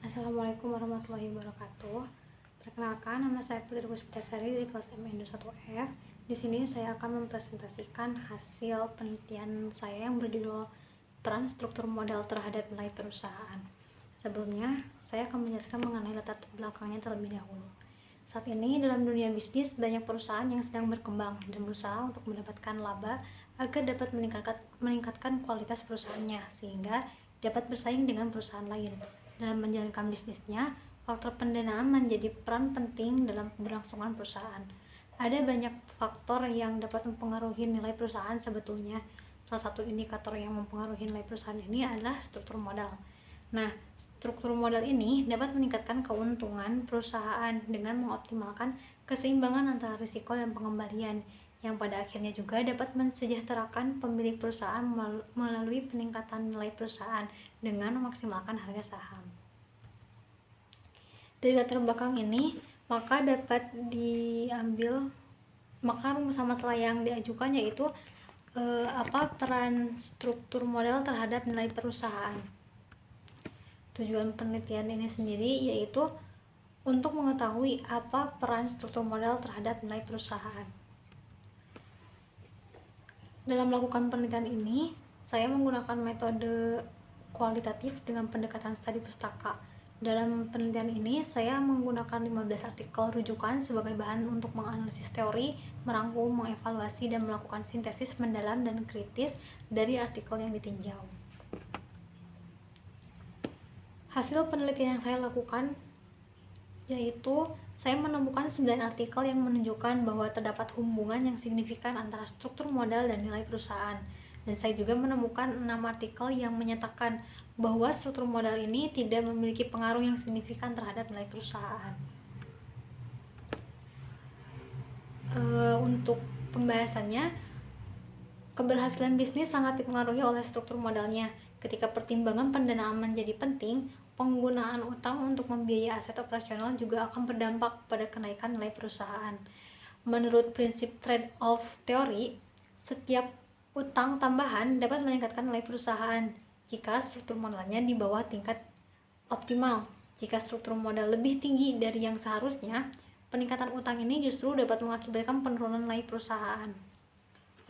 Assalamualaikum warahmatullahi wabarakatuh. Perkenalkan, nama saya Putri Puspitasari dari kelas MN 1F. Di sini saya akan mempresentasikan hasil penelitian saya yang berjudul Peran Struktur Modal Terhadap Nilai Perusahaan. Sebelumnya, saya akan menjelaskan mengenai latar belakangnya terlebih dahulu. Saat ini dalam dunia bisnis banyak perusahaan yang sedang berkembang dan berusaha untuk mendapatkan laba agar dapat meningkatkan kualitas perusahaannya sehingga dapat bersaing dengan perusahaan lain. Dalam menjalankan bisnisnya, faktor pendanaan menjadi peran penting dalam keberlangsungan perusahaan. Ada banyak faktor yang dapat mempengaruhi nilai perusahaan sebetulnya. Salah satu indikator yang mempengaruhi nilai perusahaan ini adalah struktur modal. Nah, struktur modal ini dapat meningkatkan keuntungan perusahaan dengan mengoptimalkan keseimbangan antara risiko dan pengembalian, yang pada akhirnya juga dapat mensejahterakan pemilik perusahaan melalui peningkatan nilai perusahaan dengan memaksimalkan harga saham. Dari latar belakang ini, maka dapat diambil masalah yang diajukan yaitu peran struktur modal terhadap nilai perusahaan. Tujuan penelitian ini sendiri yaitu untuk mengetahui apa peran struktur modal terhadap nilai perusahaan. Dalam melakukan penelitian ini, saya menggunakan metode kualitatif dengan pendekatan studi pustaka. Dalam penelitian ini, saya menggunakan 15 artikel rujukan sebagai bahan untuk menganalisis teori, merangkum, mengevaluasi, dan melakukan sintesis mendalam dan kritis dari artikel yang ditinjau. Hasil penelitian yang saya lakukan yaitu saya menemukan 9 artikel yang menunjukkan bahwa terdapat hubungan yang signifikan antara struktur modal dan nilai perusahaan. Dan saya juga menemukan 6 artikel yang menyatakan bahwa struktur modal ini tidak memiliki pengaruh yang signifikan terhadap nilai perusahaan. Untuk pembahasannya, keberhasilan bisnis sangat dipengaruhi oleh struktur modalnya. Ketika pertimbangan pendanaan menjadi penting, penggunaan utang untuk membiayai aset operasional juga akan berdampak pada kenaikan nilai perusahaan. Menurut prinsip trade-off teori, setiap utang tambahan dapat meningkatkan nilai perusahaan jika struktur modalnya di bawah tingkat optimal. Jika struktur modal lebih tinggi dari yang seharusnya, peningkatan utang ini justru dapat mengakibatkan penurunan nilai perusahaan.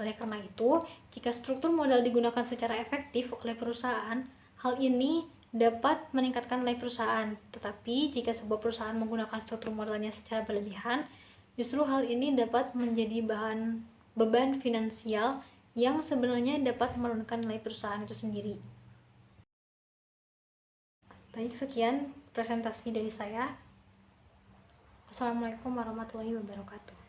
Oleh karena itu, jika struktur modal digunakan secara efektif oleh perusahaan, hal ini dapat meningkatkan nilai perusahaan. Tetapi jika sebuah perusahaan menggunakan struktur modalnya secara berlebihan, justru hal ini dapat menjadi beban finansial yang sebenarnya dapat menurunkan nilai perusahaan itu sendiri. Baik, sekian presentasi dari saya. Wassalamualaikum warahmatullahi wabarakatuh.